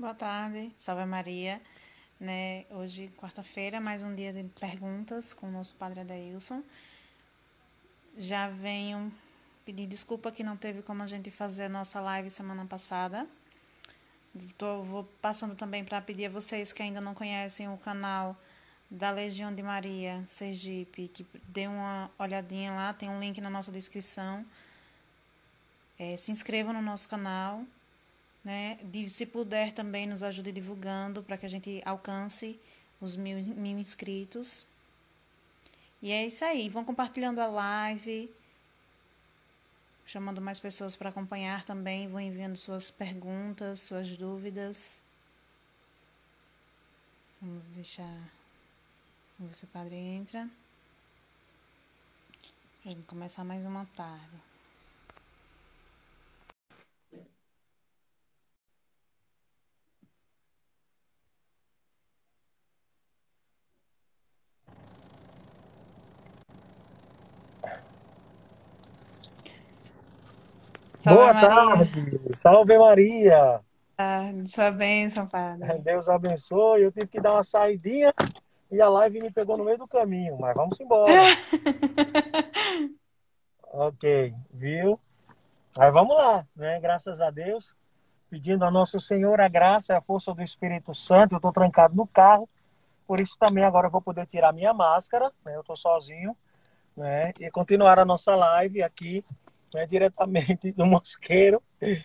Boa tarde, salve Maria, né? Hoje, quarta-feira, mais um dia de perguntas com o nosso padre Adailson. Já venho pedir desculpa que não teve como a gente fazer a nossa live semana passada. Vou passando também para pedir a vocês que ainda não conhecem o canal da Legião de Maria Sergipe, que dê uma olhadinha lá, tem um link na nossa descrição. Se inscrevam no nosso canal. Né? Se puder também nos ajude divulgando para que a gente alcance os mil inscritos. E é isso aí. Vão compartilhando a live, chamando mais pessoas para acompanhar também. Vão enviando suas perguntas, suas dúvidas. Vamos deixar. Vamos ver se o padre entra. A gente começar mais uma tarde. Salve Boa Maria. tarde, salve Maria. Sua bênção, padre. Deus abençoe. Eu tive que dar uma saidinha e a live me pegou no meio do caminho, mas vamos embora. Ok, viu? Aí vamos lá, né? Graças a Deus, pedindo a Nosso Senhor a graça e a força do Espírito Santo. Eu estou trancado no carro, por isso também agora eu vou poder tirar minha máscara, né? Eu estou sozinho, né? E continuar a nossa live aqui, né? Diretamente do Mosqueiro, né?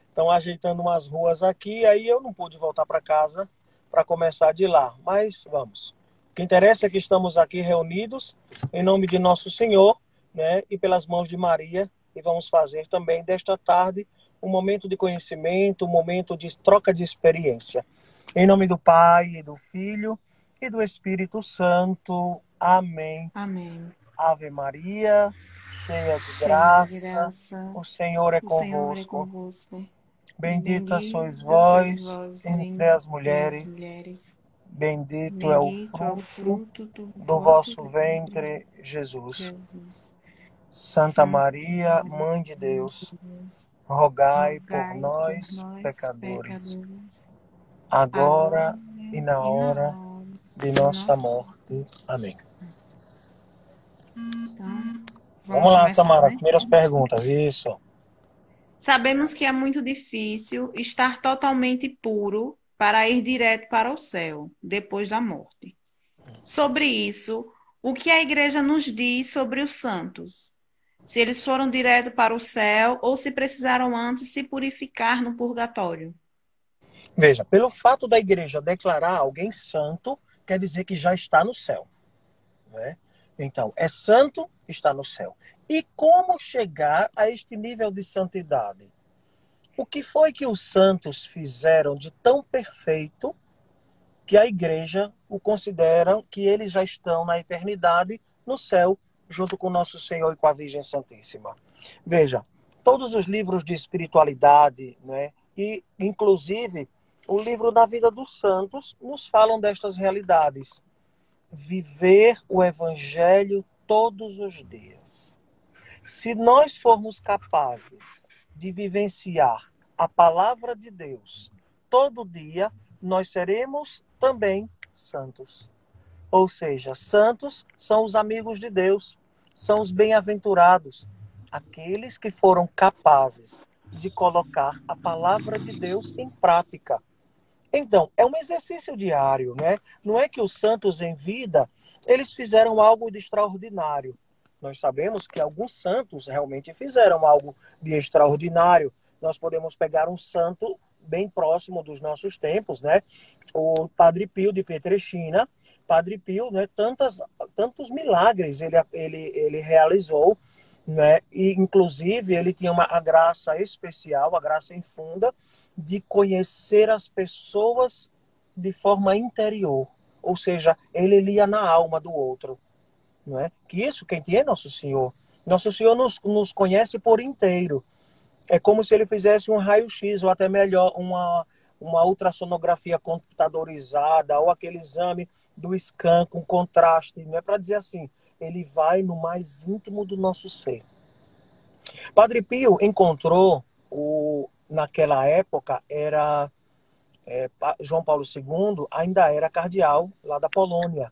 Estão ajeitando umas ruas aqui, aí eu não pude voltar para casa para começar de lá. Mas vamos. O que interessa é que estamos aqui reunidos em nome de Nosso Senhor, né, e pelas mãos de Maria, e vamos fazer também desta tarde um momento de conhecimento, um momento de troca de experiência. Em nome do Pai, e do Filho e do Espírito Santo. Amém. Amém. Ave Maria, cheia de Cheia de graça, graça, o Senhor é o Senhor é convosco. convosco. Bendita sois Bendita sois vós vós entre as entre as mulheres, mulheres. bendito é o Bendito é o fruto fruto do do vosso vosso ventre, ventre, Jesus. Jesus. Santa Santa Maria, Maria, Mãe de Mãe de Deus, Deus, rogai por rogai por nós, nós, pecadores, pecadores, agora agora e na e na hora hora de de nossa nossa morte. morte. Amém. Então, Vamos vamos lá, começar, Samara, né? primeiras perguntas, isso. Sabemos que é muito difícil estar totalmente puro para ir direto para o céu depois da morte. Sobre isso, o que a igreja nos diz sobre os santos? Se eles foram direto para o céu ou se precisaram antes se purificar no purgatório? Veja, pelo fato da igreja declarar alguém santo, quer dizer que já está no céu, né? Então, é santo, está no céu. E como chegar a este nível de santidade? O que foi que os santos fizeram de tão perfeito que a igreja o considera que eles já estão na eternidade, no céu, junto com nosso Senhor e com a Virgem Santíssima? Veja, todos os livros de espiritualidade, né, e inclusive o livro da vida dos santos, nos falam destas realidades. Viver o evangelho todos os dias. Se nós formos capazes de vivenciar a palavra de Deus todo dia, nós seremos também santos. Ou seja, santos são os amigos de Deus, são os bem-aventurados, aqueles que foram capazes de colocar a palavra de Deus em prática. Então, é um exercício diário, né? Não é que os santos em vida, eles fizeram algo de extraordinário. Nós sabemos que alguns santos realmente fizeram algo de extraordinário. Nós podemos pegar um santo bem próximo dos nossos tempos, né? O Padre Pio de Pietrelcina. Padre Pio, né? Tantos milagres ele realizou, né? E, inclusive, ele tinha a graça especial, a graça infunda, de conhecer as pessoas de forma interior. Ou seja, ele lia na alma do outro. Não é? Que isso quem tem é Nosso Senhor. Nosso Senhor nos conhece por inteiro. É como se ele fizesse um raio-x, ou até melhor, uma ultrassonografia computadorizada, ou aquele exame do scan com contraste. Não é para dizer assim, ele vai no mais íntimo do nosso ser. Padre Pio encontrou naquela época era João Paulo II ainda era cardeal lá da Polônia.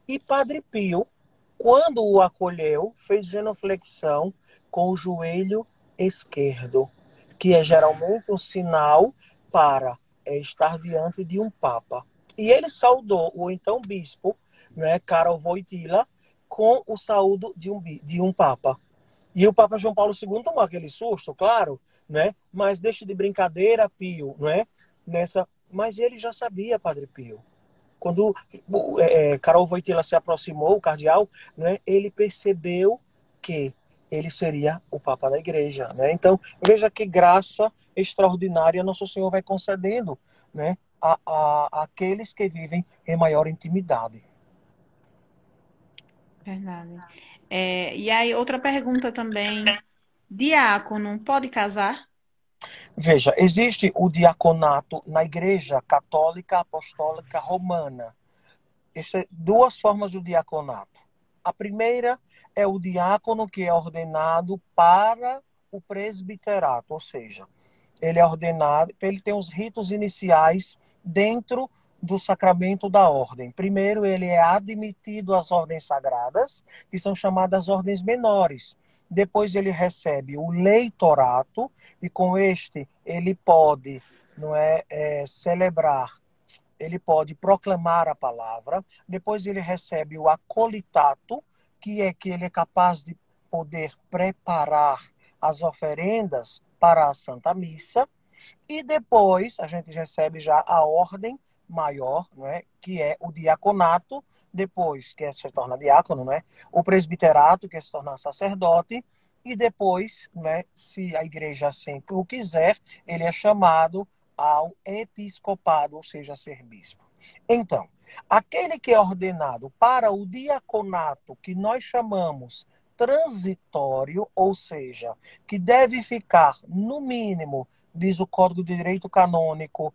E Padre Pio, quando o acolheu, fez genuflexão com o joelho esquerdo, que é geralmente um sinal para estar diante de um papa. E ele saudou o então bispo, né, Karol Wojtyła, com o saúdo de um papa. E o Papa João Paulo II tomou aquele susto, claro, né? Mas deixa de brincadeira, Pio, né? Mas ele já sabia, Padre Pio. Quando Karol Wojtyła se aproximou, o cardeal, né? Ele percebeu que ele seria o Papa da Igreja, né? Então, veja que graça extraordinária Nosso Senhor vai concedendo, né? Àqueles que vivem em maior intimidade. Verdade. E aí, outra pergunta também. Diácono pode casar? Veja, existe o diaconato na Igreja Católica Apostólica Romana. Existem duas formas do diaconato. A primeira é o diácono que é ordenado para o presbiterato, ou seja, ele é ordenado, ele tem os ritos iniciais dentro do sacramento da ordem. Primeiro, ele é admitido às ordens sagradas, que são chamadas ordens menores. Depois ele recebe o leitorato, e com este ele pode celebrar, ele pode proclamar a palavra. Depois ele recebe o acolitato, que ele é capaz de poder preparar as oferendas para a Santa Missa. E depois a gente recebe já a ordem maior, que é o diaconato, depois que se torna diácono, o presbiterato, que é se tornar sacerdote, e depois, se a igreja assim o quiser, ele é chamado ao episcopado, ou seja, a ser bispo. Então, aquele que é ordenado para o diaconato, que nós chamamos transitório, ou seja, que deve ficar, no mínimo, diz o Código de Direito Canônico,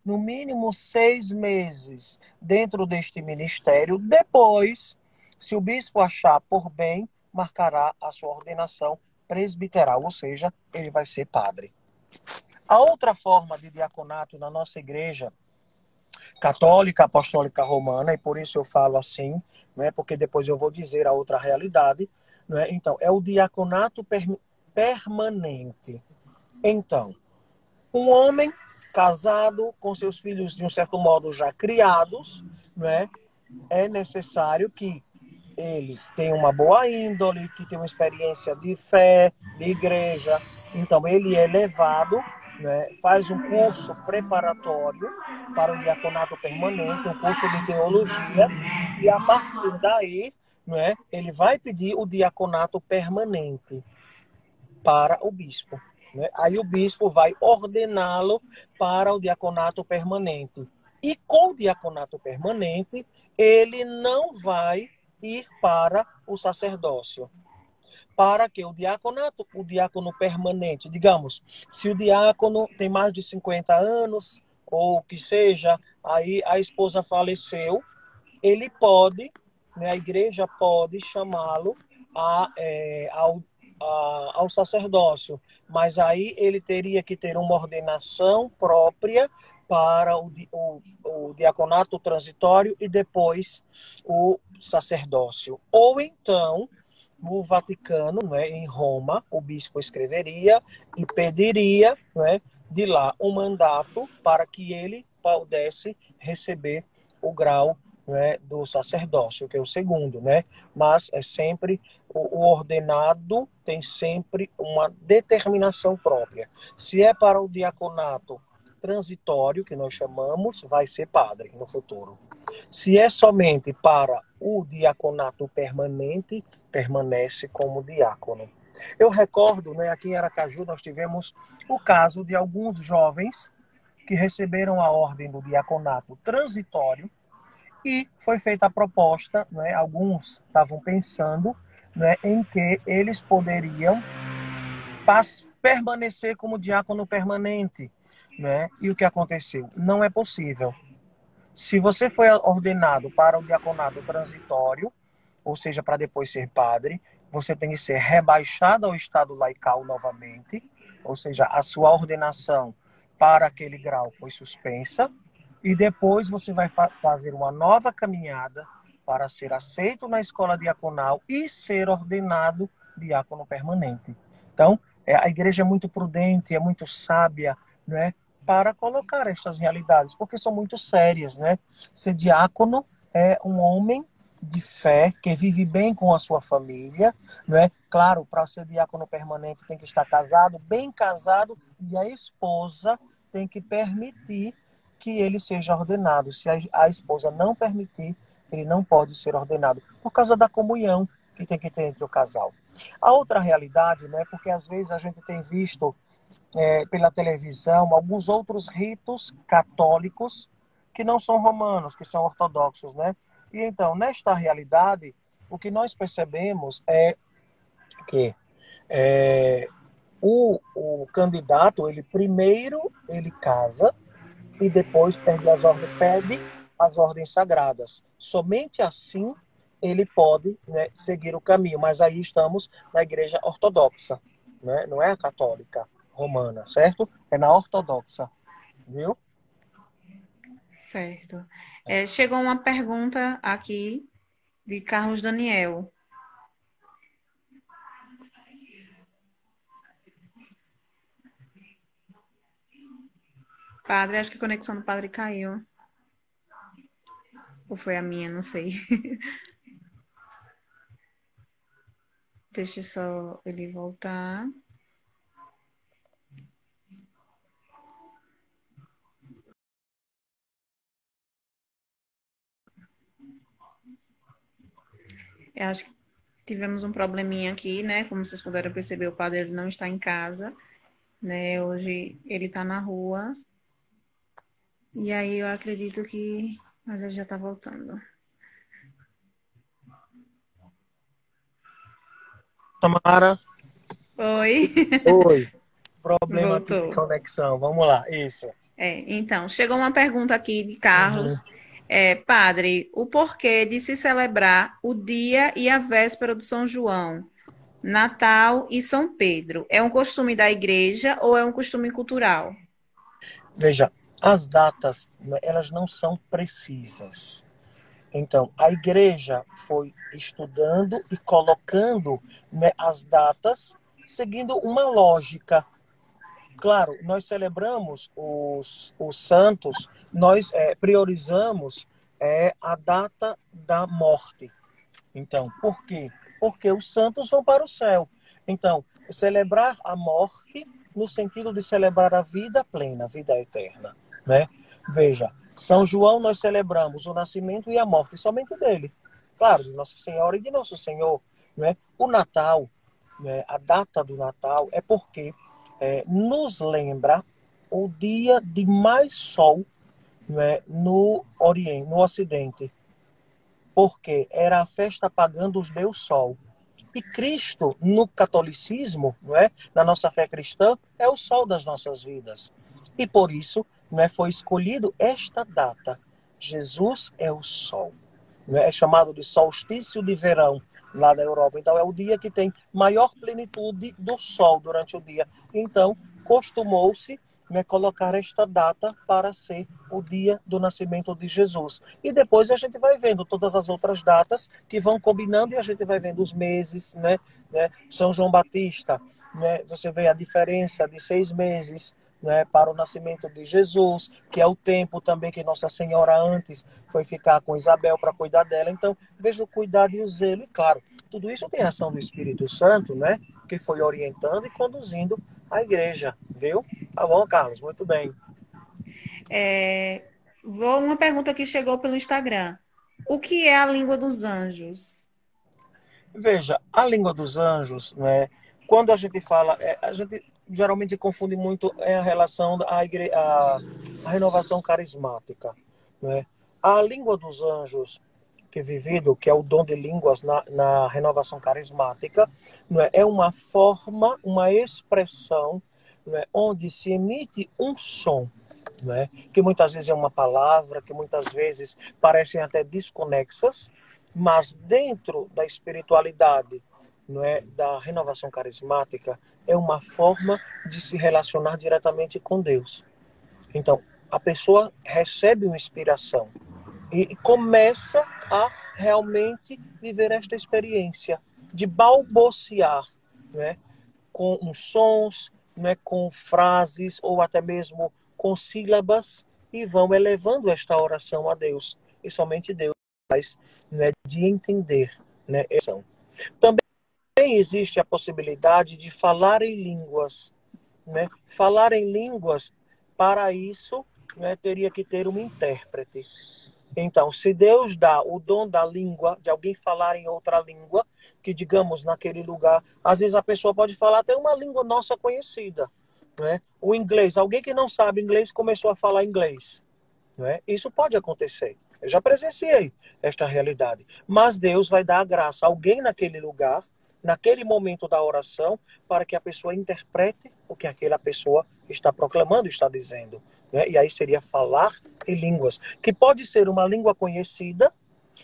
no mínimo 6 meses dentro deste ministério. Depois, se o bispo achar por bem, marcará a sua ordenação presbiteral, ou seja, ele vai ser padre. A outra forma de diaconato na nossa igreja católica, apostólica romana, e por isso eu falo assim, porque depois eu vou dizer a outra realidade, então, é o diaconato permanente. Então, um homem casado, com seus filhos de um certo modo já criados, é necessário que ele tenha uma boa índole, que tenha uma experiência de fé, de igreja. Então, ele é levado, faz um curso preparatório para o diaconato permanente, um curso de teologia, e a partir daí, ele vai pedir o diaconato permanente para o bispo. Aí o bispo vai ordená-lo para o diaconato permanente. E com o diaconato permanente, ele não vai ir para o sacerdócio. Para que o diácono permanente, digamos, se o diácono tem mais de 50 anos, ou que seja, aí a esposa faleceu, ele pode, a igreja pode chamá-lo ao sacerdócio, mas aí ele teria que ter uma ordenação própria para o diaconato transitório e depois o sacerdócio. Ou então, no Vaticano, em Roma, o bispo escreveria e pediria de lá um mandato para que ele pudesse receber o grau do sacerdócio, que é o segundo, mas é sempre o ordenado tem sempre uma determinação própria. Se é para o diaconato transitório, que nós chamamos, vai ser padre no futuro. Se é somente para o diaconato permanente, permanece como diácono. Eu recordo, aqui em Aracaju nós tivemos o caso de alguns jovens que receberam a ordem do diaconato transitório, e foi feita a proposta, alguns estavam pensando em que eles poderiam permanecer como diácono permanente. E o que aconteceu? Não é possível. Se você foi ordenado para o diaconato transitório, ou seja, para depois ser padre, você tem que ser rebaixado ao estado laical novamente, ou seja, a sua ordenação para aquele grau foi suspensa, e depois você vai fazer uma nova caminhada para ser aceito na escola diaconal e ser ordenado diácono permanente. Então, a igreja é muito prudente, é muito sábia, né, para colocar estas realidades, porque são muito sérias, né? Ser diácono é um homem de fé, que vive bem com a sua família, não é? Claro, para ser diácono permanente tem que estar casado, bem casado, e a esposa tem que permitir que ele seja ordenado. Se a esposa não permitir, ele não pode ser ordenado, por causa da comunhão que tem que ter entre o casal. A outra realidade, né, porque às vezes a gente tem visto pela televisão alguns outros ritos católicos que não são romanos, que são ortodoxos, né? E então, nesta realidade, o que nós percebemos é que o candidato, ele primeiro ele casa e depois pede as ordens sagradas. Somente assim ele pode, né, seguir o caminho. Mas aí estamos na igreja ortodoxa, né? Não é a católica romana, certo? É na ortodoxa, viu? Certo. Chegou uma pergunta aqui de Carlos Daniel. Padre, acho que a conexão do padre caiu. Ou foi a minha, não sei. Deixa só ele voltar. Eu acho que tivemos um probleminha aqui, né? Como vocês puderam perceber, o padre ele não está em casa, né? Hoje ele está na rua. E aí eu acredito que... Mas ele já está voltando. Tamara. Oi. Oi. Problema aqui de Voltou. conexão. Vamos lá, isso. Então, chegou uma pergunta aqui de Carlos. Uhum. Padre, o porquê de se celebrar o dia e a véspera do São João, Natal e São Pedro? É um costume da igreja ou é um costume cultural? Veja, as datas, elas não são precisas. Então, a igreja foi estudando e colocando, né, as datas seguindo uma lógica. Claro, nós celebramos os santos, nós priorizamos a data da morte. Então, por quê? Porque os santos vão para o céu. Então, celebrar a morte no sentido de celebrar a vida plena, a vida eterna, né? Veja, São João nós celebramos o nascimento e a morte somente dele. Claro, de Nossa Senhora e de Nosso Senhor, né? O Natal, né? A data do Natal é porque nos lembra o dia de mais sol, né? No Oriente, no Ocidente, porque era a festa pagã dos deus Sol. E Cristo, no catolicismo, não é? Na nossa fé cristã, é o sol das nossas vidas. E por isso, não é, foi escolhido esta data. Jesus é o sol. Não é? É chamado de solstício de verão lá da Europa. Então é o dia que tem maior plenitude do sol durante o dia. Então, costumou-se, né, colocar esta data para ser o dia do nascimento de Jesus. E depois a gente vai vendo todas as outras datas que vão combinando e a gente vai vendo os meses, né? São João Batista, né? Você vê a diferença de 6 meses, né, para o nascimento de Jesus, que é o tempo também que Nossa Senhora antes foi ficar com Isabel para cuidar dela. Então, veja o cuidado e o zelo. E claro, tudo isso tem a ação do Espírito Santo, né, que foi orientando e conduzindo a igreja, viu? Tá bom, Carlos, muito bem. Uma pergunta que chegou pelo Instagram. O que é a língua dos anjos? Veja, a língua dos anjos, né, quando a gente fala, a gente geralmente confunde muito a relação a renovação carismática, né? A língua dos anjos que é vivido, que é o dom de línguas na renovação carismática, né, é uma forma, uma expressão, né, onde se emite um som, né, que muitas vezes é uma palavra, que muitas vezes parecem até desconexas, mas dentro da espiritualidade, não é, da renovação carismática, é uma forma de se relacionar diretamente com Deus. Então, a pessoa recebe uma inspiração e começa a realmente viver esta experiência de balbuciar, né, com uns sons, né, com frases ou até mesmo com sílabas e vão elevando esta oração a Deus. E somente Deus faz, né, de entender, né, essa. Também existe a possibilidade de falar em línguas, né? Falar em línguas, para isso, né, teria que ter um intérprete. Então, se Deus dá o dom da língua, de alguém falar em outra língua, que digamos naquele lugar, às vezes a pessoa pode falar até uma língua nossa conhecida, né? O inglês, alguém que não sabe inglês começou a falar inglês, né? Isso pode acontecer. Eu já presenciei esta realidade. Mas Deus vai dar a graça a alguém naquele lugar, naquele momento da oração, para que a pessoa interprete o que aquela pessoa está proclamando, está dizendo, né? E aí seria falar em línguas, que pode ser uma língua conhecida,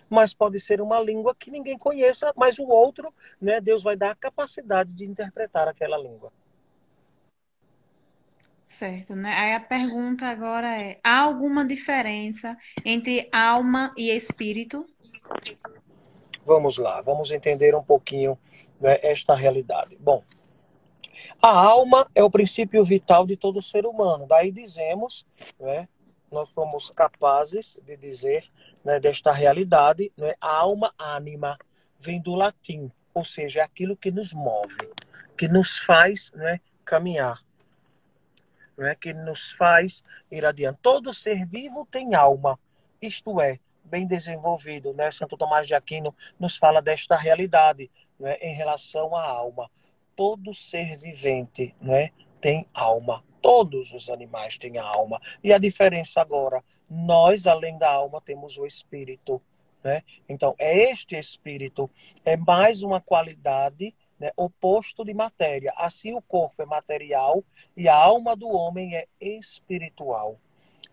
mas pode ser uma língua que ninguém conheça, mas o outro, né, Deus vai dar a capacidade de interpretar aquela língua. Certo, né? Aí a pergunta agora é: há alguma diferença entre alma e espírito? Vamos lá, vamos entender um pouquinho, né, esta realidade. Bom, a alma é o princípio vital de todo ser humano. Daí dizemos, né, nós somos capazes de dizer, né, desta realidade, né, a alma ânima vem do latim, ou seja, é aquilo que nos move, que nos faz, né, caminhar, né, que nos faz ir adiante. Todo ser vivo tem alma, isto é, bem desenvolvido, né? Santo Tomás de Aquino nos fala desta realidade, né, em relação à alma. Todo ser vivente, né, tem alma. Todos os animais têm alma. E a diferença agora, nós, além da alma, temos o espírito, né? Então, é este espírito, é mais uma qualidade, né, oposto de matéria. Assim, o corpo é material e a alma do homem é espiritual.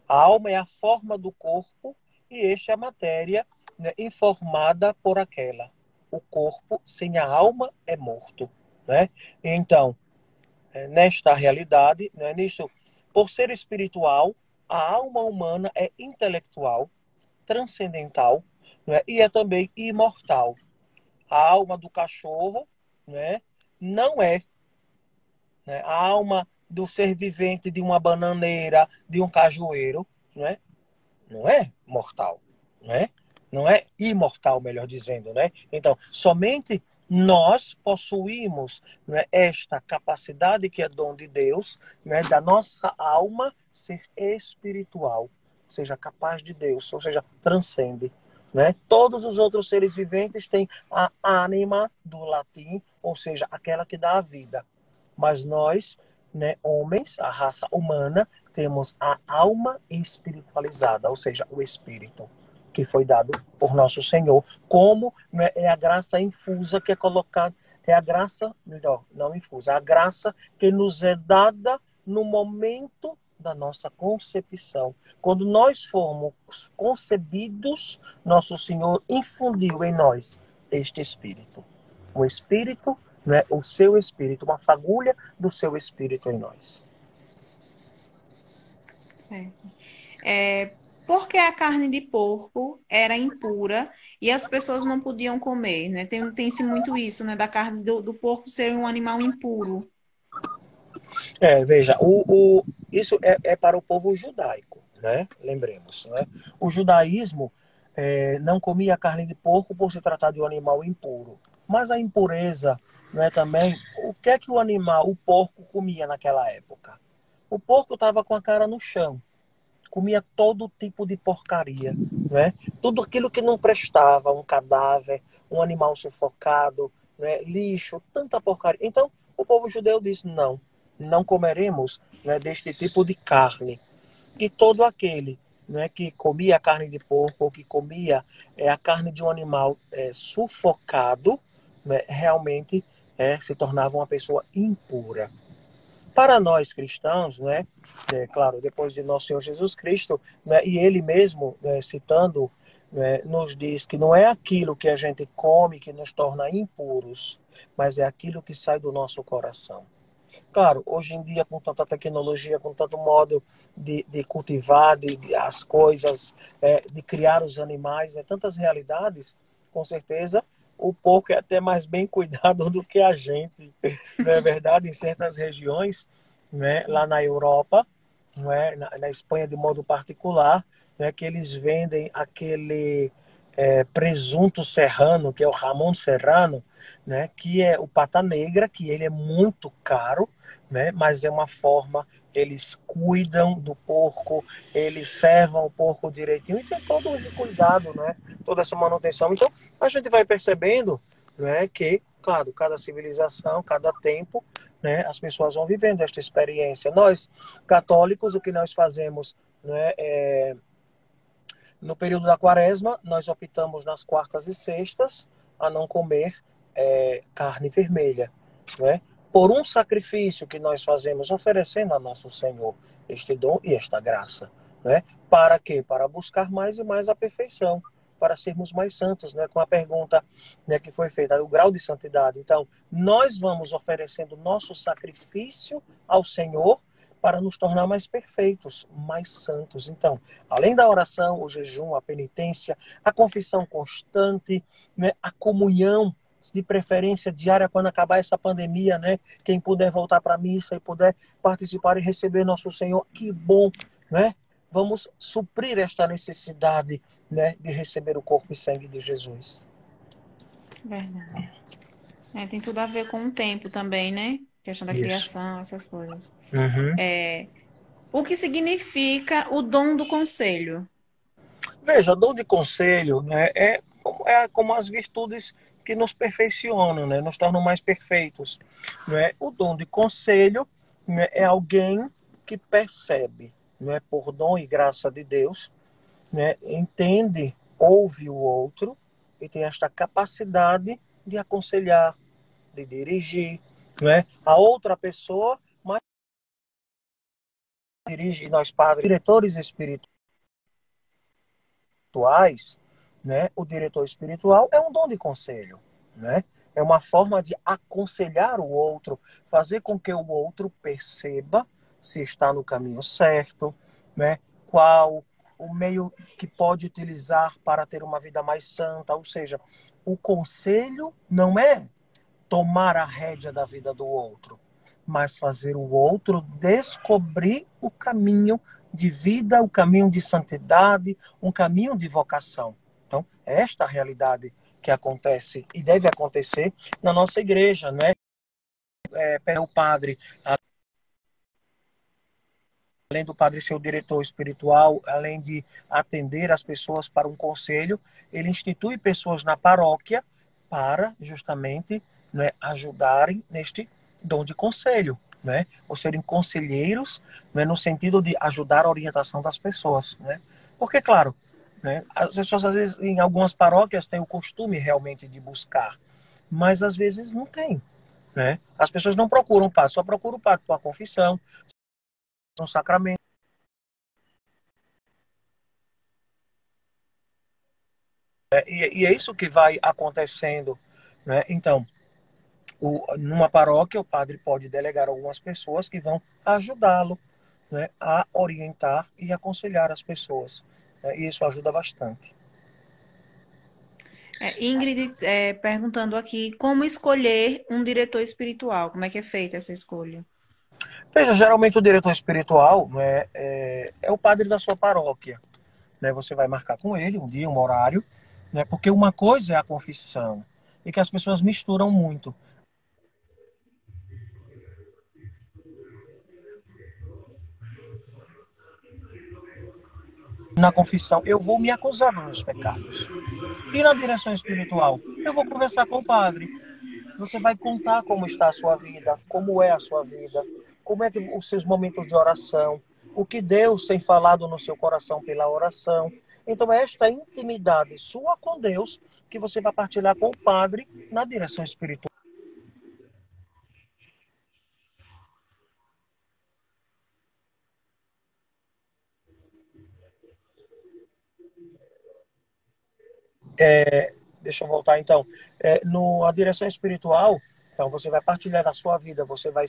A alma é a forma do corpo e este é a matéria, né, informada por aquela. O corpo sem a alma é morto, né? Então, nesta realidade, né, nisso, por ser espiritual, a alma humana é intelectual, transcendental, né, e é também imortal. A alma do cachorro, né, não é, né, a alma do ser vivente de uma bananeira, de um cajueiro, né, não é mortal, né? Não é imortal, melhor dizendo, né? Então, somente nós possuímos, né, esta capacidade que é dom de Deus, né, da nossa alma ser espiritual, ou seja, capaz de Deus, ou seja, transcende, né? Todos os outros seres viventes têm a ânima do latim, ou seja, aquela que dá a vida. Mas nós, né, homens, a raça humana, temos a alma espiritualizada, ou seja, o espírito que foi dado por nosso Senhor, como, né, é a graça infusa que é colocada, é a graça, melhor, não infusa, a graça que nos é dada no momento da nossa concepção. Quando nós fomos concebidos, nosso Senhor infundiu em nós este espírito. O espírito, né, o seu espírito, uma fagulha do seu espírito em nós. Certo. Por que a carne de porco era impura e as pessoas não podiam comer, né? Tem-se muito isso, né? Da carne do porco ser um animal impuro. Veja, isso é para o povo judaico, né? Lembremos, né? O judaísmo não comia carne de porco por se tratar de um animal impuro. Mas a impureza, né, também, o que é que o animal, o porco, comia naquela época? O porco estava com a cara no chão, comia todo tipo de porcaria, né? Tudo aquilo que não prestava, um cadáver, um animal sufocado, né? Lixo, tanta porcaria. Então, o povo judeu disse, não comeremos, né, deste tipo de carne. E todo aquele, né, que comia carne de porco ou que comia a carne de um animal sufocado, né, realmente se tornava uma pessoa impura. Para nós cristãos, né, claro, depois de nosso Senhor Jesus Cristo, né, e ele mesmo, né, citando, né, nos diz que não é aquilo que a gente come que nos torna impuros, mas é aquilo que sai do nosso coração. Claro, hoje em dia, com tanta tecnologia, com tanto modo de cultivar as coisas, de criar os animais, né, tantas realidades, com certeza o porco é até mais bem cuidado do que a gente, não é verdade? Em certas regiões, né, lá na Europa, não é? Na Espanha de modo particular, né, que eles vendem aquele presunto serrano, que é o Ramon Serrano, né, que é o pata negra, que ele é muito caro, né, mas é uma forma, eles cuidam do porco, eles servam o porco direitinho e tem todo esse cuidado, né, toda essa manutenção. Então, a gente vai percebendo, né, que, claro, cada civilização, cada tempo, né, as pessoas vão vivendo esta experiência. Nós, católicos, o que nós fazemos, né, no período da quaresma, nós optamos nas quartas e sextas a não comer carne vermelha, né? Por um sacrifício que nós fazemos oferecendo a nosso Senhor este dom e esta graça, né? Para quê? Para buscar mais e mais a perfeição, para sermos mais santos, né? Com a pergunta, né, que foi feita, o grau de santidade. Então, nós vamos oferecendo nosso sacrifício ao Senhor para nos tornar mais perfeitos, mais santos. Então, além da oração, o jejum, a penitência, a confissão constante, né, a comunhão, de preferência diária, quando acabar essa pandemia, né? Quem puder voltar para a missa e puder participar e receber nosso Senhor, que bom, né? Vamos suprir esta necessidade, né, de receber o corpo e sangue de Jesus. Verdade. Tem tudo a ver com o tempo também, né? Questão da Isso. criação, essas coisas. Uhum. O que significa o dom do conselho? Veja, dom de conselho, né, é como as virtudes que nos perfeccionam, né, nos tornam mais perfeitos. Né? O dom de conselho, né, é alguém que percebe, né, por dom e graça de Deus, né, entende, ouve o outro e tem esta capacidade de aconselhar, de dirigir, né, a outra pessoa, mas dirige nós padres, diretores espirituais, né? O diretor espiritual é um dom de conselho, né? É uma forma de aconselhar o outro, fazer com que o outro perceba se está no caminho certo, né? Qual o meio que pode utilizar para ter uma vida mais santa, ou seja, o conselho não é tomar a rédea da vida do outro, mas fazer o outro descobrir o caminho de vida, o caminho de santidade, um caminho de vocação. Então, é esta a realidade que acontece e deve acontecer na nossa igreja, né? O padre, além do padre ser o diretor espiritual, além de atender as pessoas para um conselho, ele institui pessoas na paróquia para justamente, né, ajudarem neste dom de conselho, né? Ou serem conselheiros, né, no sentido de ajudar a orientação das pessoas, né? Porque, claro, né, as pessoas às vezes em algumas paróquias têm o costume realmente de buscar, mas às vezes não tem, né? As pessoas não procuram o padre, só procuram o padre para a confissão, um sacramento. E é isso que vai acontecendo, né? Então, numa paróquia, o padre pode delegar algumas pessoas que vão ajudá-lo, né, a orientar e aconselhar as pessoas. Né? E isso ajuda bastante. Ingrid, perguntando aqui como escolher um diretor espiritual. Como é que é feita essa escolha? Veja, geralmente o diretor espiritual, né, é o padre da sua paróquia. Né? Você vai marcar com ele um dia, um horário, né? Porque uma coisa é a confissão e que as pessoas misturam muito. Na confissão, eu vou me acusar dos meus pecados. E na direção espiritual, eu vou conversar com o padre. Você vai contar como está a sua vida, como é a sua vida, como é que os seus momentos de oração, o que Deus tem falado no seu coração pela oração. Então, é esta intimidade sua com Deus que você vai partilhar com o padre na direção espiritual. Deixa eu voltar então. A direção espiritual Então, você vai partilhar da sua vida, você vai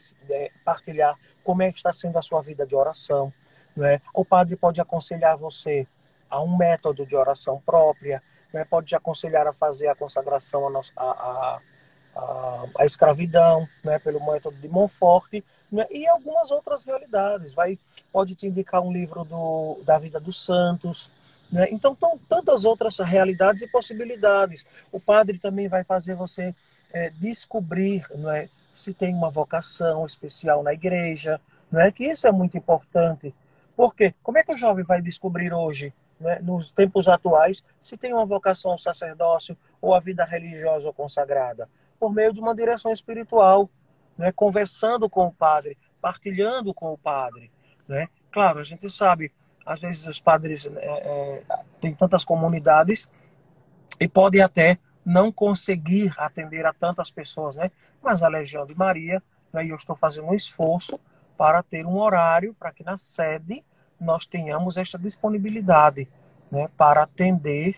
partilhar como é que está sendo a sua vida de oração. Né? O padre pode aconselhar você a um método de oração própria, né? Pode te aconselhar a fazer a consagração à escravidão, né? Pelo método de Montfort, né? E algumas outras realidades. Pode te indicar um livro da vida dos santos. Né? Então, tantas outras realidades e possibilidades. O padre também vai fazer você descobrir, né, se tem uma vocação especial na igreja, né, que isso é muito importante. Porque como é que o jovem vai descobrir hoje, né, nos tempos atuais, se tem uma vocação ao sacerdócio ou a vida religiosa ou consagrada? Por meio de uma direção espiritual, né, conversando com o padre, partilhando com o padre. Né? Claro, a gente sabe, às vezes os padres têm tantas comunidades e podem até não conseguir atender a tantas pessoas, né? Mas a Legião de Maria, né, e eu estou fazendo um esforço para ter um horário para que na sede nós tenhamos esta disponibilidade, né, para atender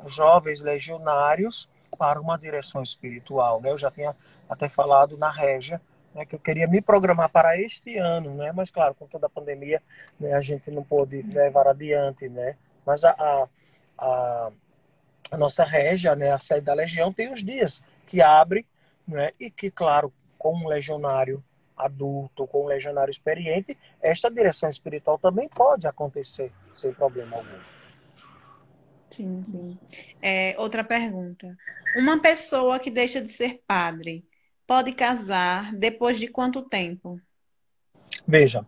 jovens legionários para uma direção espiritual, né? Eu já tinha até falado na Régia, né, que eu queria me programar para este ano, né? Mas claro, com toda a pandemia, né, a gente não pôde levar adiante, né? Mas a a nossa régia, né, a sede da Legião, tem os dias que abre, né, e que, claro, com um legionário adulto, com um legionário experiente, esta direção espiritual também pode acontecer sem problema algum. Sim, sim. Outra pergunta. Uma pessoa que deixa de ser padre pode casar depois de quanto tempo? Veja,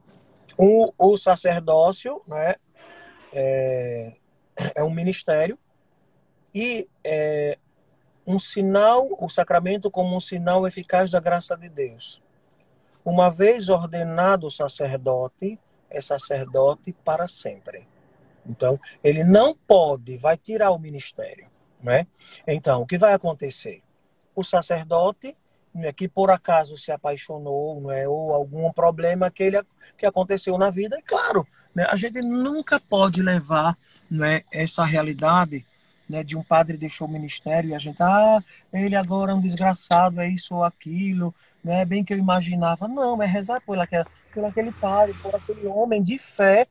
o sacerdócio, né, é um ministério e um sinal, o sacramento como um sinal eficaz da graça de Deus. Uma vez ordenado sacerdote, é sacerdote para sempre. Então, ele não pode, vai tirar o ministério, né? Então, o que vai acontecer? O sacerdote, né, que por acaso se apaixonou, né, ou algum problema que aconteceu na vida, é claro, né, a gente nunca pode levar, né, essa realidade, né, de um padre deixou o ministério e a gente, ele agora é um desgraçado, é isso ou aquilo, né, bem que eu imaginava. Não, é rezar por aquele padre, por aquele homem de fé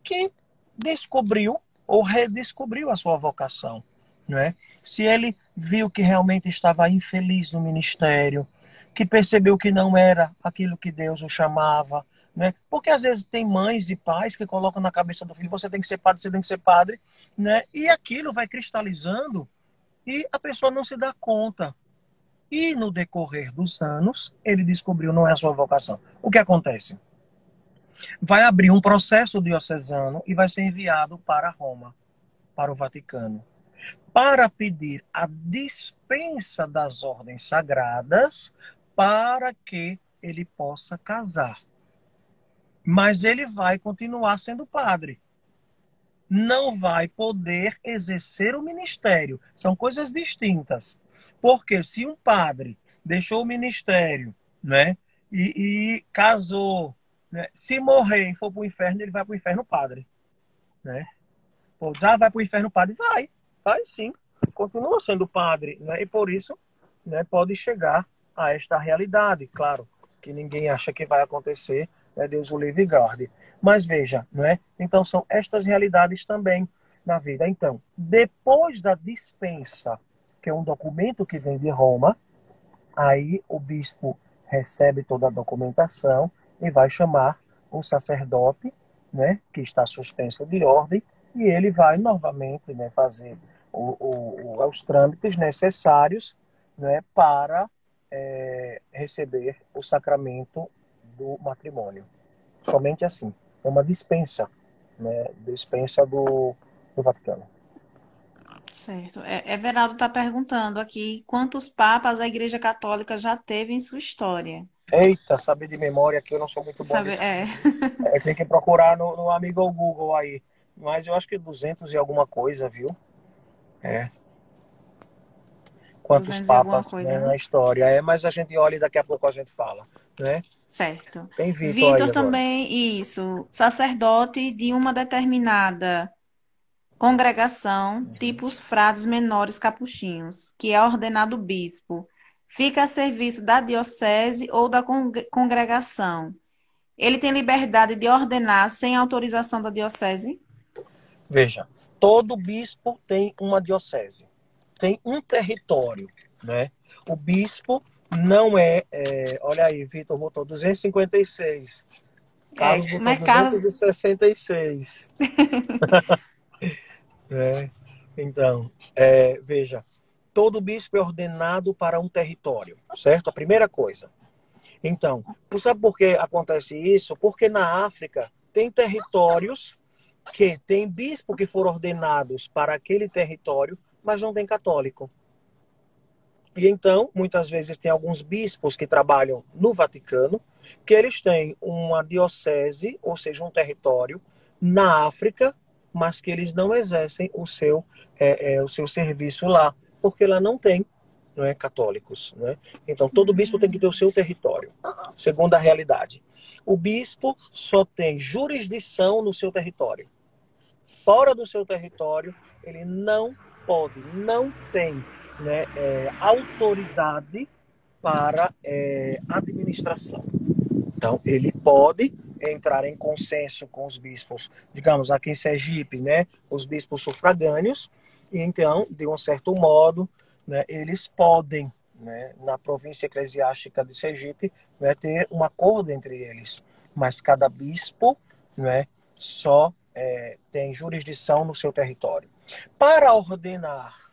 que descobriu ou redescobriu a sua vocação, né? Se ele viu que realmente estava infeliz no ministério, que percebeu que não era aquilo que Deus o chamava, né? Porque às vezes tem mães e pais que colocam na cabeça do filho, você tem que ser padre, você tem que ser padre, né? E aquilo vai cristalizando e a pessoa não se dá conta. E no decorrer dos anos, ele descobriu não é a sua vocação. O que acontece? Vai abrir um processo diocesano e vai ser enviado para Roma, para o Vaticano, para pedir a dispensa das ordens sagradas para que ele possa casar. Mas ele vai continuar sendo padre. Não vai poder exercer o ministério. São coisas distintas. Porque se um padre deixou o ministério, né, e casou, né, se morrer e for para o inferno, ele vai para o inferno padre. Né? Pô, vai para o inferno padre? Vai sim. Continua sendo padre, né? E por isso, né, pode chegar a esta realidade. Claro que ninguém acha que vai acontecer, né? Deus o livre e guarde. Mas veja, né? Então são estas realidades também na vida. Então, depois da dispensa, que é um documento que vem de Roma, aí o bispo recebe toda a documentação e vai chamar o sacerdote, né, que está suspenso de ordem, e ele vai novamente, né, fazer os trâmites necessários, né, para receber o sacramento do matrimônio. Somente assim. É uma dispensa, né, dispensa do Vaticano. Certo. Everaldo está perguntando aqui quantos papas a Igreja Católica já teve em sua história. Eita, saber de memória que eu não sou muito bom Sabe, disso. Tem que procurar no amigo Google aí. Mas eu acho que 200 e alguma coisa, viu? É. Quantos 200 e alguma papas, coisa, né, né? na história. Mas a gente olha e daqui a pouco a gente fala, né? Certo. Tem Vitor aí Vitor agora. também, isso, sacerdote de uma determinada congregação, tipo os frades menores capuchinhos, que é ordenado bispo. fica a serviço da diocese ou da congregação. Ele tem liberdade de ordenar sem autorização da diocese? Veja, todo bispo tem uma diocese, tem um território, né? O bispo não olha aí, Vitor botou 256, Carlos botou Mas Carlos, 266. Né? Então, veja, todo bispo é ordenado para um território, certo? A primeira coisa. Então, sabe por que acontece isso? Porque na África tem territórios que tem bispo que foram ordenados para aquele território, mas não tem católico. E então, muitas vezes tem alguns bispos que trabalham no Vaticano, que eles têm uma diocese, ou seja, um território na África, mas que eles não exercem o seu serviço lá, porque lá não é, católicos. Né? Então, todo bispo tem que ter o seu território, segundo a realidade. O bispo só tem jurisdição no seu território. Fora do seu território, ele não pode, não tem, né, autoridade para administração. Então, ele pode entrar em consenso com os bispos, digamos, aqui em Sergipe, né, os bispos sufragâneos, e então, de um certo modo, né, eles podem, né, na província eclesiástica de Sergipe, né, ter um acordo entre eles, mas cada bispo, né, só tem jurisdição no seu território. Para ordenar,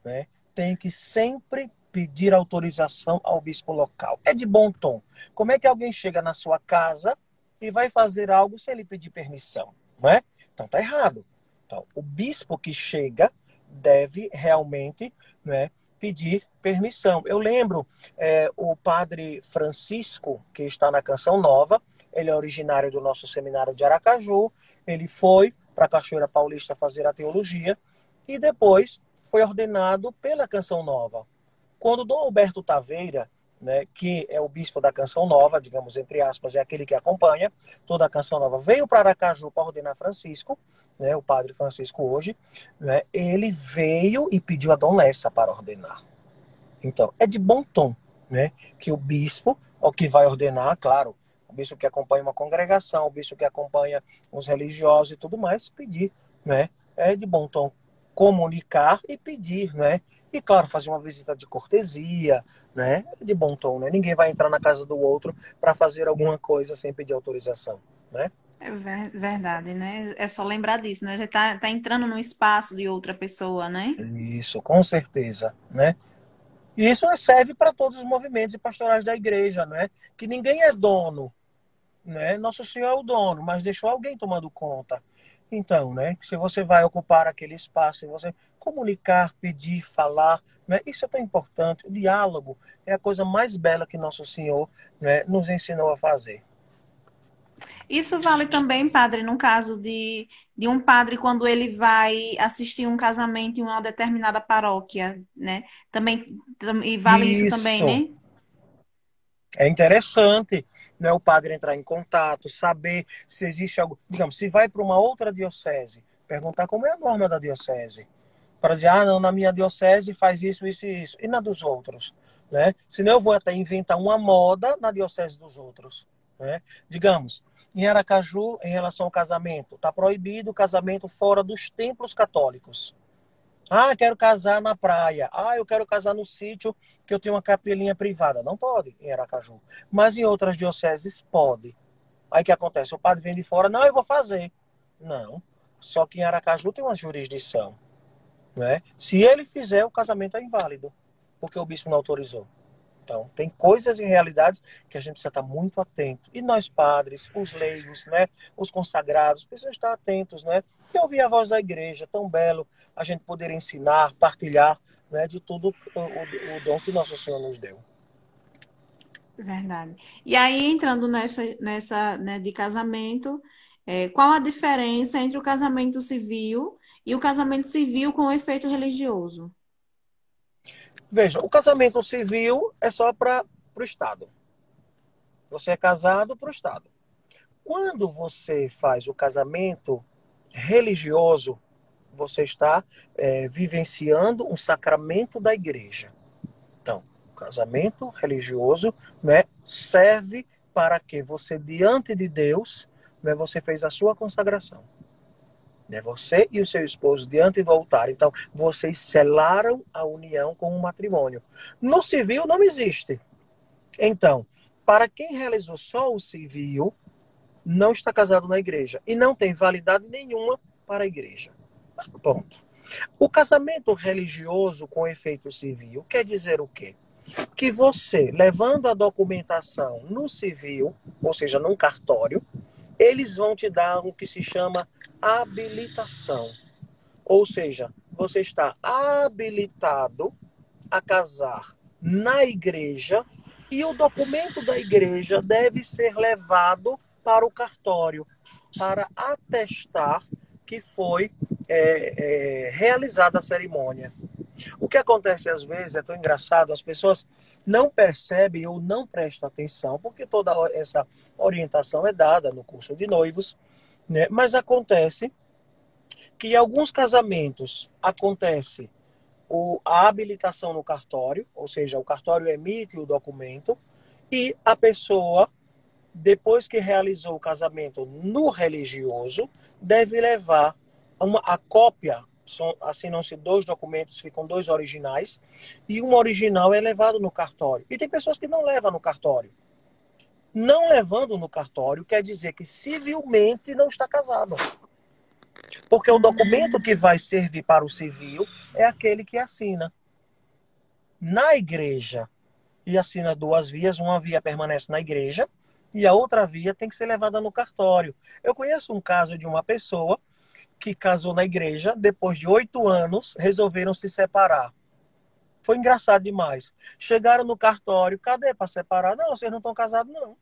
né, tem que sempre pedir autorização ao bispo local. É de bom tom. Como é que alguém chega na sua casa e vai fazer algo sem lhe pedir permissão? Não é? Então tá errado. Então, o bispo que chega deve realmente, né, pedir permissão. Eu lembro o padre Francisco, que está na Canção Nova, ele é originário do nosso seminário de Aracaju, ele foi para a Cachoeira Paulista fazer a teologia e depois foi ordenado pela Canção Nova. Quando Dom Alberto Taveira, né, que é o bispo da Canção Nova, digamos, entre aspas, é aquele que acompanha toda a Canção Nova, veio para Aracaju para ordenar Francisco, né, o padre Francisco hoje, né, ele veio e pediu a Dom Lessa para ordenar. Então, é de bom tom, né, que o bispo, o que vai ordenar, claro, o bispo que acompanha uma congregação, o bispo que acompanha os religiosos e tudo mais, pedir, né, é de bom tom comunicar e pedir, né, e claro, fazer uma visita de cortesia, né, de bom tom, né, ninguém vai entrar na casa do outro para fazer alguma coisa sem pedir autorização, né. é verdade, né? É só lembrar disso, né? Já tá entrando no espaço de outra pessoa, né? Isso, com certeza, né. E isso serve para todos os movimentos e pastorais da igreja, né? Que ninguém é dono, né? Nosso Senhor é o dono, mas deixou alguém tomando conta. Então, né? Se você vai ocupar aquele espaço, se você comunicar, pedir, falar, né? Isso é tão importante. O diálogo é a coisa mais bela que Nosso Senhor, né, nos ensinou a fazer. Isso vale também, padre, no caso de um padre quando ele vai assistir um casamento em uma determinada paróquia, né? Também, e vale isso também, Isso. né? É interessante, né, o padre entrar em contato, saber se existe algo. Digamos, se vai para uma outra diocese, perguntar como é a norma da diocese. Para dizer, ah, não, na minha diocese faz isso, isso e isso. E na dos outros? Né? Senão eu vou até inventar uma moda na diocese dos outros. Né? Digamos, em Aracaju, em relação ao casamento, está proibido o casamento fora dos templos católicos. Ah, quero casar na praia. Ah, eu quero casar no sítio que eu tenho uma capelinha privada. Não pode em Aracaju. Mas em outras dioceses pode. Aí o que acontece? O padre vem de fora, não, eu vou fazer. Não. Só que em Aracaju tem uma jurisdição. Né? Se ele fizer, o casamento é inválido. Porque o bispo não autorizou. Então, tem coisas e realidades que a gente precisa estar muito atento. E nós, padres, os leigos, né, os consagrados, precisamos estar atentos, né? E ouvir a voz da igreja, tão belo a gente poder ensinar, partilhar, né, de tudo o dom que Nosso Senhor nos deu. Verdade. E aí, entrando né, de casamento, qual a diferença entre o casamento civil e o casamento civil com efeito religioso? Veja, o casamento civil é só para o Estado. Você é casado para o Estado. Quando você faz o casamento religioso, você está vivenciando um sacramento da igreja. Então, casamento religioso, né, serve para que você, diante de Deus, né, você fez a sua consagração. Né, você e o seu esposo diante do altar. Então, vocês selaram a união com o matrimônio. No civil não existe. Então, para quem realizou só o civil, não está casado na igreja e não tem validade nenhuma para a igreja. Ponto. O casamento religioso com efeito civil quer dizer o quê? Que você, levando a documentação no civil, ou seja, num cartório, eles vão te dar o que se chama habilitação. Ou seja, você está habilitado a casar na igreja e o documento da igreja deve ser levado para o cartório para atestar que foi realizada a cerimônia. O que acontece às vezes é tão engraçado, as pessoas não percebem ou não prestam atenção, porque toda essa orientação é dada no curso de noivos, né? Mas acontece que em alguns casamentos acontece a habilitação no cartório, ou seja, o cartório emite o documento e a pessoa, depois que realizou o casamento no religioso, deve levar a cópia. Assinam-se 2 documentos, ficam 2 originais, e um original é levado no cartório. E tem pessoas que não levam no cartório. Não levando no cartório quer dizer que civilmente não está casado. Porque o documento que vai servir para o civil é aquele que assina. Na igreja, e assina 2 vias, uma via permanece na igreja e a outra via tem que ser levada no cartório. Eu conheço um caso de uma pessoa que casou na igreja, depois de 8 anos, resolveram se separar. Foi engraçado demais. Chegaram no cartório, cadê para separar? Não, vocês não estão casados, não.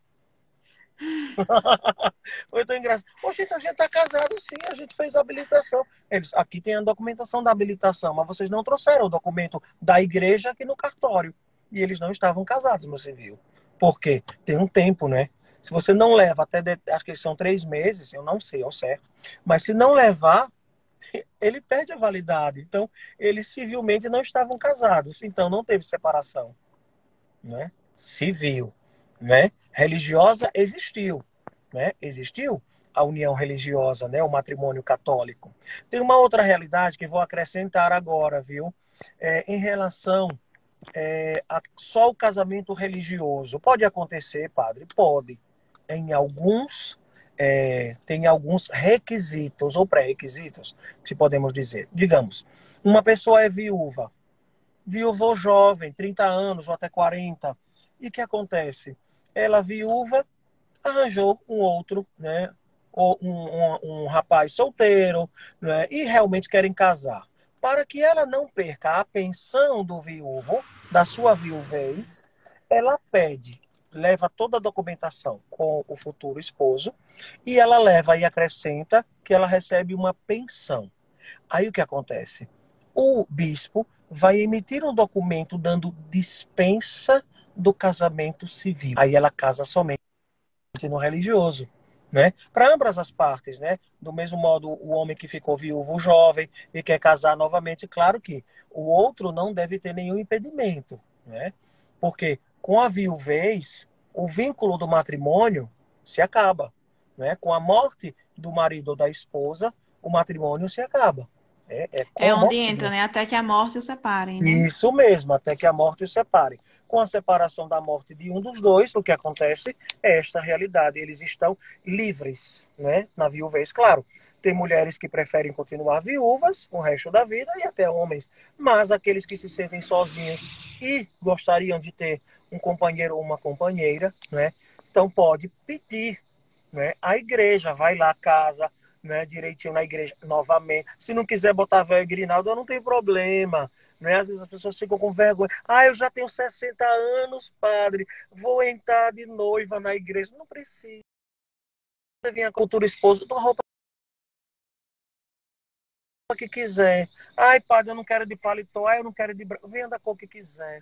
Foi tão engraçado. Poxa, então a gente está casado sim, a gente fez a habilitação. Eles, aqui tem a documentação da habilitação, mas vocês não trouxeram o documento da igreja aqui no cartório. E eles não estavam casados no civil. Por quê? Tem um tempo, né? Se você não leva até, acho que são 3 meses, eu não sei ao certo, mas se não levar, ele perde a validade. Então, eles civilmente não estavam casados, então não teve separação, né? Civil, né? Religiosa existiu, né? Existiu a união religiosa, né? O matrimônio católico. Tem uma outra realidade que vou acrescentar agora, viu? Em relação a só o casamento religioso. Pode acontecer, padre? Pode. Em alguns, tem alguns requisitos ou pré-requisitos, se podemos dizer. Digamos, uma pessoa é viúva, viúva jovem, 30 anos ou até 40. E o que acontece? Ela, viúva, arranjou um outro, né? Ou um rapaz solteiro, né? E realmente querem casar. Para que ela não perca a pensão do viúvo, da sua viuvez, ela pede, leva toda a documentação com o futuro esposo e ela leva e acrescenta que ela recebe uma pensão. Aí o que acontece? O bispo vai emitir um documento dando dispensa do casamento civil. Aí ela casa somente no religioso, né? Para ambas as partes, né? Do mesmo modo, o homem que ficou viúvo jovem e quer casar novamente, claro que o outro não deve ter nenhum impedimento, né? Porque com a viuvez, o vínculo do matrimônio se acaba, né? Com a morte do marido ou da esposa, o matrimônio se acaba. Com É a onde morte entra, né? Até que a morte os separem, né? isso mesmo, até que a morte os separe. Com a separação da morte de um dos dois, o que acontece é esta realidade. Eles estão livres, né? Na viuvez, claro. Tem mulheres que preferem continuar viúvas o resto da vida e até homens. Mas aqueles que se sentem sozinhos e gostariam de ter um companheiro ou uma companheira, né? Então pode pedir, né? A igreja vai lá, casa, né, direitinho na igreja novamente. Se não quiser botar véu e grinalda, não tem problema. Né? Às vezes as pessoas ficam com vergonha. Ah, eu já tenho 60 anos, padre. Vou entrar de noiva na igreja. Não precisa. Você vinha com o futuro esposo, tua roupa que quiser. Ai, padre, eu não quero de paletó. Ai, eu não quero de branco. Venha da cor que quiser.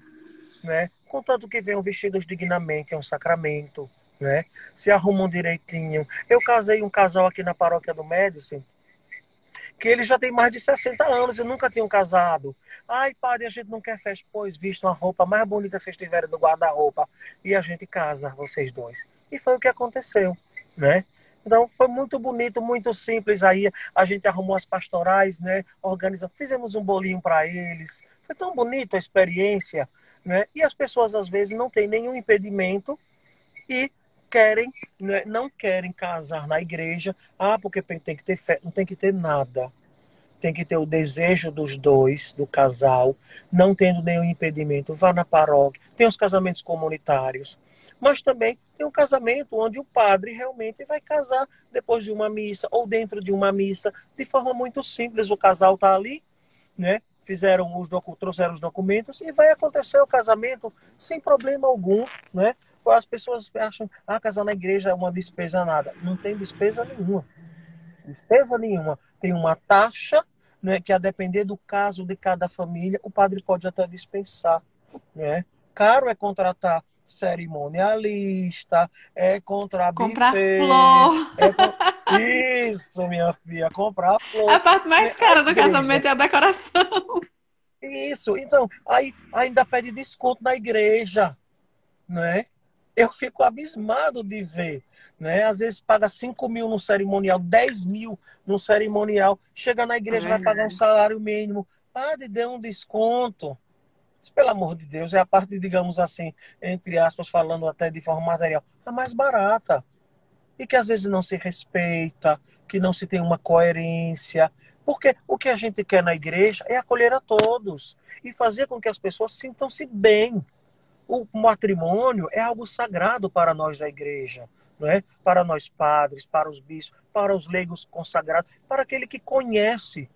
Né? Contanto que venham vestidos dignamente, é um sacramento. Né? Se arrumam direitinho. Eu casei um casal aqui na paróquia do Médici, que eles já têm mais de 60 anos e nunca tinham casado. Ai, padre, a gente não quer festa. Pois, visto uma roupa mais bonita que vocês tiverem no guarda-roupa e a gente casa, vocês dois. E foi o que aconteceu, né? Então, foi muito bonito, muito simples aí. A gente arrumou as pastorais, né? Organizamos, fizemos um bolinho para eles. Foi tão bonita a experiência, né? E as pessoas, às vezes, não têm nenhum impedimento e querem, né, não querem casar na igreja. Ah, porque tem que ter fé. Não tem que ter nada. Tem que ter o desejo dos dois, do casal, não tendo nenhum impedimento. Vá na paróquia. Tem os casamentos comunitários. Mas também tem um casamento onde o padre realmente vai casar depois de uma missa ou dentro de uma missa, de forma muito simples. O casal está ali, né? Trouxeram os documentos e vai acontecer o casamento sem problema algum, né? As pessoas acham, casar na igreja é uma despesa nada. Não tem despesa nenhuma. Despesa nenhuma. Tem uma taxa, né, que a depender do caso de cada família, o padre pode até dispensar, né? Caro é contratar cerimonialista, é comprar Comprar buffet, flor. Isso, minha filha, comprar A flor, parte né? mais A cara do igreja. casamento é a decoração. Isso, então, aí ainda pede desconto na igreja, né? Eu fico abismado de ver, né? Às vezes paga 5 mil no cerimonial, 10 mil no cerimonial, chega na É igreja, vai pagar um verdade. salário mínimo. Padre, dê um desconto. Pelo amor de Deus, é a parte, digamos assim, entre aspas, falando até de forma material, a mais barata. E que às vezes não se respeita, que não se tem uma coerência. Porque o que a gente quer na igreja é acolher a todos e fazer com que as pessoas sintam-se bem. O matrimônio é algo sagrado para nós da igreja, não é? Para nós padres, para os bispos, para os leigos consagrados, para aquele que conhece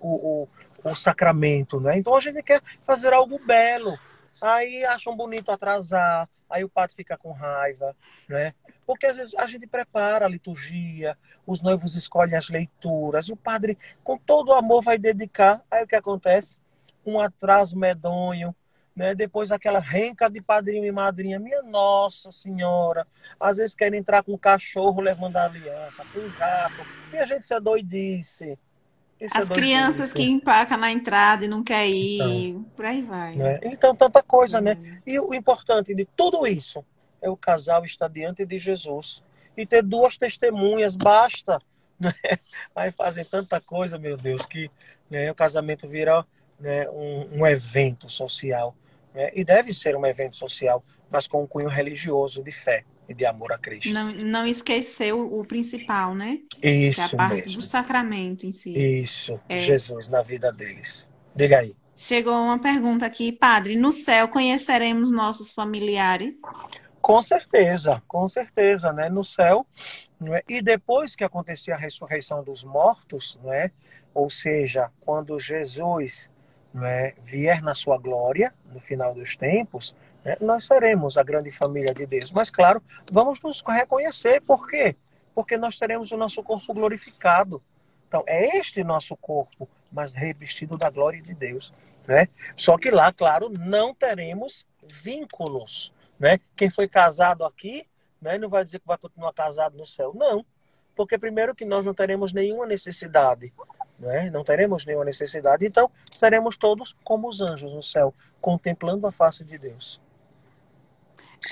o sacramento, não é? Então a gente quer fazer algo belo. Aí acham bonito atrasar, aí o padre fica com raiva, né? Porque às vezes a gente prepara a liturgia, os noivos escolhem as leituras, e o padre, com todo o amor, vai dedicar. Aí o que acontece? Um atraso medonho, né? Depois aquela renca de padrinho e madrinha, minha Nossa Senhora, às vezes querem entrar com um cachorro levando a aliança, com um gato, e a gente, isso é doidice, isso é As crianças que doidice. empacam na entrada e não quer Então, ir, por aí vai. né? Então, tanta coisa, né? É. E o importante de tudo isso é o casal estar diante de Jesus e ter duas testemunhas, basta, né? Aí fazem tanta coisa, meu Deus, que, né, o casamento vira, né, um evento social, né? E deve ser um evento social, mas com um cunho religioso de fé e de amor a Não, Cristo. não esquecer o principal, né? Que é a Isso parte do mesmo. sacramento em si. Isso, É. Jesus na vida deles. Diga aí. Chegou uma pergunta aqui, padre. No céu conheceremos nossos familiares? Com certeza, né? No céu, não é? E depois que acontecer a ressurreição dos mortos, não é? Ou seja, quando Jesus, não é, vier na sua glória, no final dos tempos, né, nós seremos a grande família de Deus. Mas, claro, vamos nos reconhecer. Por quê? Porque nós teremos o nosso corpo glorificado. Então, é este nosso corpo, mas revestido da glória de Deus, né? Só que lá, claro, não teremos vínculos, né? Quem foi casado aqui, né, não vai dizer que vai continuar casado no céu. Não, porque primeiro que nós não teremos nenhuma necessidade, né? Não teremos nenhuma necessidade. Então, seremos todos como os anjos no céu, contemplando a face de Deus.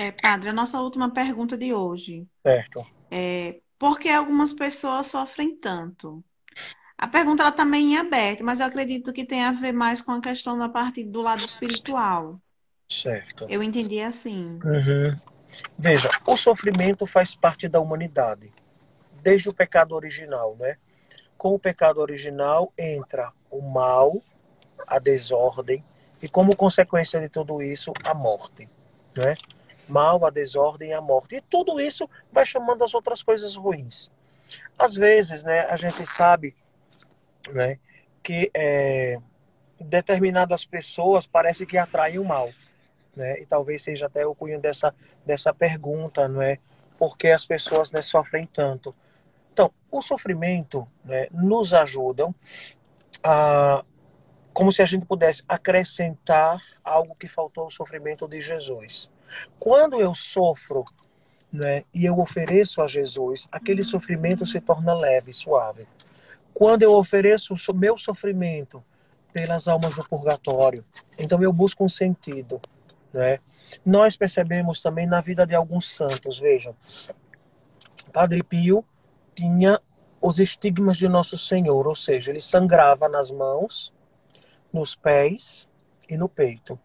É, padre, a nossa última pergunta de hoje. Certo? Por que algumas pessoas sofrem tanto? A pergunta ela está meio em aberto, mas eu acredito que tem a ver mais com a questão da parte do lado espiritual. Certo. Eu entendi assim. Uhum. Veja, o sofrimento faz parte da humanidade, desde o pecado original, né? Com o pecado original entra o mal, a desordem e, como consequência de tudo isso, a morte, né? Mal, a desordem e a morte. E tudo isso vai chamando as outras coisas ruins. Às vezes, né, a gente sabe, né, que determinadas pessoas parece que atraem o mal, né? E talvez seja até o cunho dessa pergunta, não é? Por que as pessoas, né, sofrem tanto? Então, o sofrimento, né, nos ajuda a, como se a gente pudesse acrescentar algo que faltou ao sofrimento de Jesus. Quando eu sofro, né, e eu ofereço a Jesus, aquele sofrimento se torna leve, suave. quando eu ofereço o meu sofrimento pelas almas do purgatório, então eu busco um sentido, né? Nós percebemos também na vida de alguns santos, vejam, Padre Pio tinha os estigmas de Nosso Senhor, ou seja, ele sangrava nas mãos, nos pés e no peito.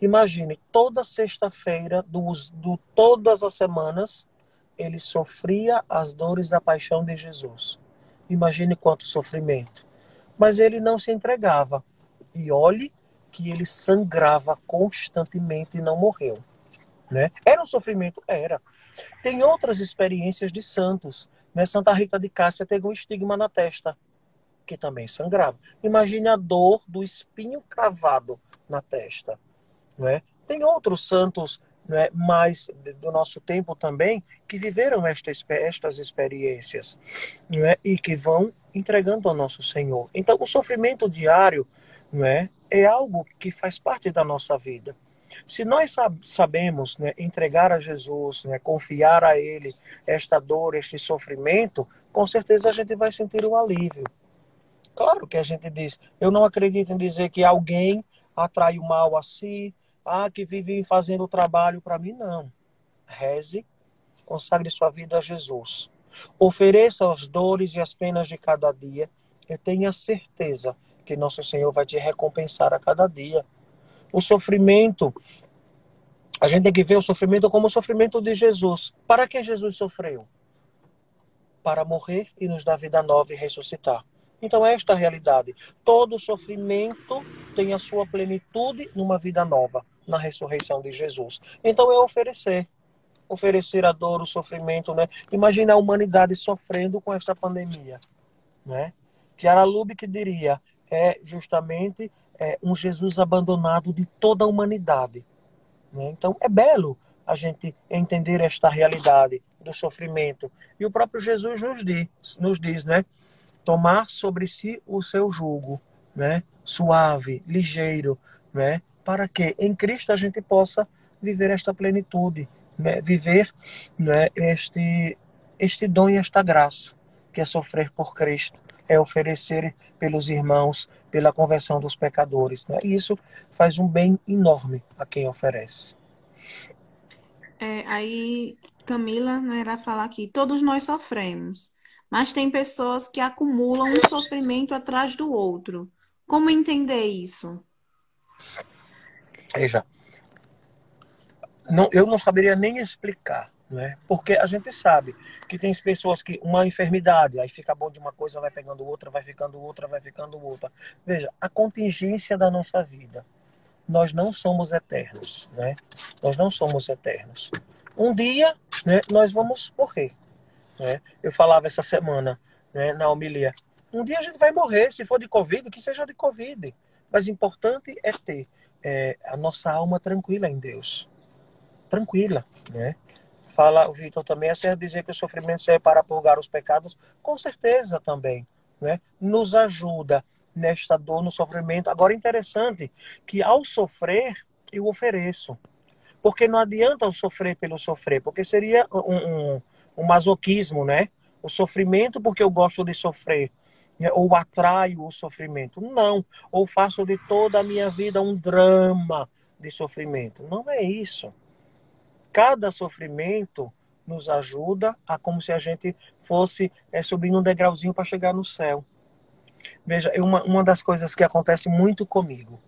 Imagine, toda sexta-feira, todas as semanas, ele sofria as dores da paixão de Jesus. Imagine quanto sofrimento. Mas ele não se entregava. E olhe que ele sangrava constantemente e não morreu. Né? Era um sofrimento? Era. Tem outras experiências de santos. Né? Santa Rita de Cássia teve um estigma na testa, que também sangrava. Imagine a dor do espinho cravado na testa. Né? Tem outros santos, né, mais do nosso tempo também, que viveram estas experiências, né, e que vão entregando ao nosso Senhor. Então, o sofrimento diário, né, é algo que faz parte da nossa vida. Se nós sabemos, né, entregar a Jesus, né, confiar a Ele esta dor, este sofrimento, com certeza a gente vai sentir o alívio. Claro que a gente diz, eu não acredito em dizer que alguém atrai o mal a si, que vive fazendo o trabalho para mim, não. Reze, consagre sua vida a Jesus. Ofereça as dores e as penas de cada dia e tenha certeza que nosso Senhor vai te recompensar a cada dia. O sofrimento, a gente tem que ver o sofrimento como o sofrimento de Jesus. Para que Jesus sofreu? Para morrer e nos dar vida nova e ressuscitar. Então, esta é a realidade. Todo sofrimento tem a sua plenitude numa vida nova, na ressurreição de Jesus. Então, é oferecer a dor, o sofrimento, né? Imagina a humanidade sofrendo com esta pandemia, né? Chiara Lubick diria, justamente um Jesus abandonado de toda a humanidade. Né? Então, é belo a gente entender esta realidade do sofrimento. E o próprio Jesus nos diz, né? Tomar sobre si o seu jugo, né? Suave, ligeiro, né? Para que em Cristo a gente possa viver esta plenitude, né? Viver, né, este dom e esta graça, que é sofrer por Cristo, é oferecer pelos irmãos, pela conversão dos pecadores. Né? E isso faz um bem enorme a quem oferece. Aí Camila, né, ela fala aqui, todos nós sofremos, mas tem pessoas que acumulam um sofrimento atrás do outro. Como entender isso? Veja, eu não saberia nem explicar, né? Porque a gente sabe que tem pessoas que uma enfermidade, aí fica bom de uma coisa, vai pegando outra, vai ficando outra, vai ficando outra. Veja, a contingência da nossa vida. Nós não somos eternos, né? Nós não somos eternos. Um dia, né, nós vamos morrer, né? Eu falava essa semana, né, na homilia. Um dia a gente vai morrer, se for de Covid, que seja de Covid. Mas o importante é ter a nossa alma tranquila em Deus. Tranquila, né? Fala o Vitor também, é dizer que o sofrimento serve para purgar os pecados, com certeza também, né? Nos ajuda nesta dor, no sofrimento. Agora, interessante que ao sofrer, eu ofereço. Porque não adianta eu sofrer pelo sofrer, porque seria um masoquismo, né? O sofrimento porque eu gosto de sofrer, né? Ou atraio o sofrimento. Não, ou faço de toda a minha vida um drama de sofrimento. Não é isso. Cada sofrimento nos ajuda a como se a gente fosse subindo um degrauzinho para chegar no céu. Veja, uma das coisas que acontece muito comigo,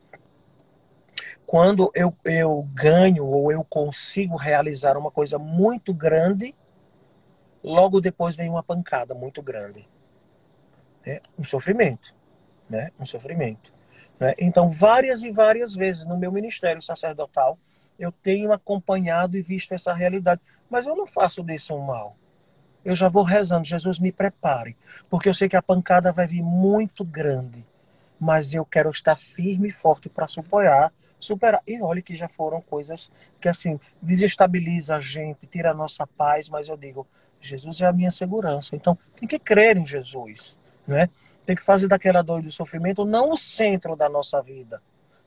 quando eu ganho ou eu consigo realizar uma coisa muito grande, logo depois vem uma pancada muito grande. Né? Um sofrimento. Né? Um sofrimento. Né? Então, várias e várias vezes no meu ministério sacerdotal, eu tenho acompanhado e visto essa realidade. Mas eu não faço disso um mal. Eu já vou rezando, Jesus me prepare. Porque eu sei que a pancada vai vir muito grande. Mas eu quero estar firme e forte para superar. E olha que já foram coisas que, assim, desestabiliza a gente, tira a nossa paz. Mas eu digo, Jesus é a minha segurança. Então, tem que crer em Jesus, né? Tem que fazer daquela dor e do sofrimento não o centro da nossa vida.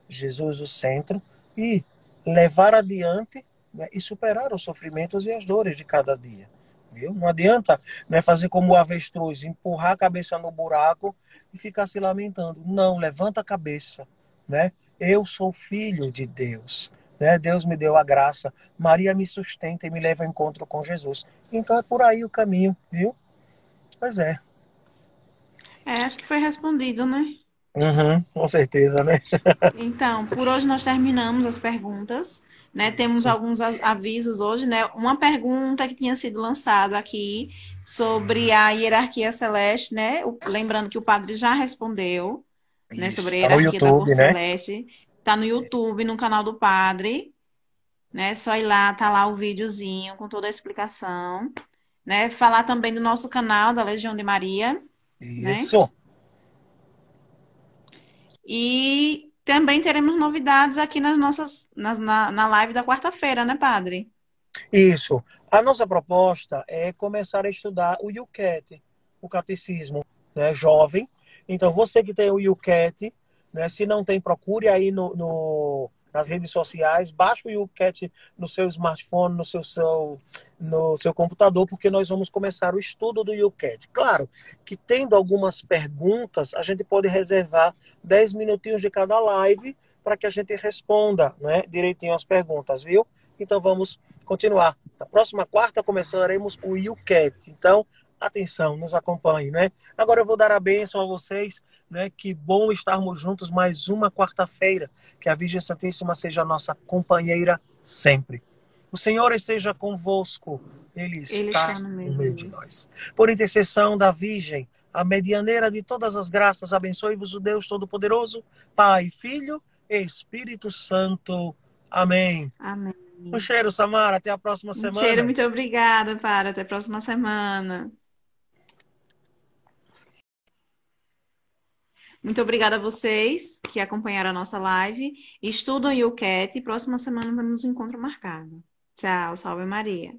Jesus o centro e levar adiante, né, e superar os sofrimentos e as dores de cada dia. viu? Não adianta, né, fazer como o avestruz, empurrar a cabeça no buraco e ficar se lamentando. Não, levanta a cabeça, né? Eu sou filho de Deus, né? Deus me deu a graça, Maria me sustenta e me leva ao encontro com Jesus. Então é por aí o caminho, viu? Pois é. É, acho que foi respondido, né? Uhum, com certeza, né? Então, por hoje nós terminamos as perguntas, né? Temos Isso, alguns avisos hoje, né? Uma pergunta que tinha sido lançada aqui sobre a hierarquia celeste, né? Lembrando que o padre já respondeu, né? isso. Sobre a Tá no hierarquia da YouTube, corte né? celeste. Tá no YouTube, no canal do padre, né? Só ir lá, tá lá o videozinho com toda a explicação, né? Falar também do nosso canal da Legião de Maria, né? Isso, E também teremos novidades aqui nas na live da quarta-feira, né, padre? isso. A nossa proposta é começar a estudar o YouCat, o catecismo, né, jovem. Então, você que tem o YouCat, né, se não tem, procure aí nas redes sociais, baixe o YouCat no seu smartphone, no seu computador, porque nós vamos começar o estudo do YouCat. Claro que tendo algumas perguntas, a gente pode reservar 10 minutinhos de cada live para que a gente responda, né, direitinho as perguntas, viu? Então vamos continuar. Na próxima quarta começaremos o YouCat. Então, atenção, nos acompanhe, né? Agora eu vou dar a bênção a vocês, né? Que bom estarmos juntos mais uma quarta-feira. Que a Virgem Santíssima seja a nossa companheira sempre. O Senhor esteja convosco. Ele Ele está está no meio no de meio de nós. nós. Por intercessão da Virgem, a medianeira de todas as graças, abençoe-vos o Deus Todo-Poderoso, Pai, Filho e Espírito Santo. Amém. Amém. Um cheiro, Samara. Até a próxima Um cheiro, semana. muito obrigada, para. Até a próxima semana. Muito obrigada a vocês que acompanharam a nossa live. Estudam o YouCat. Próxima semana temos um encontro marcado. Tchau, salve Maria.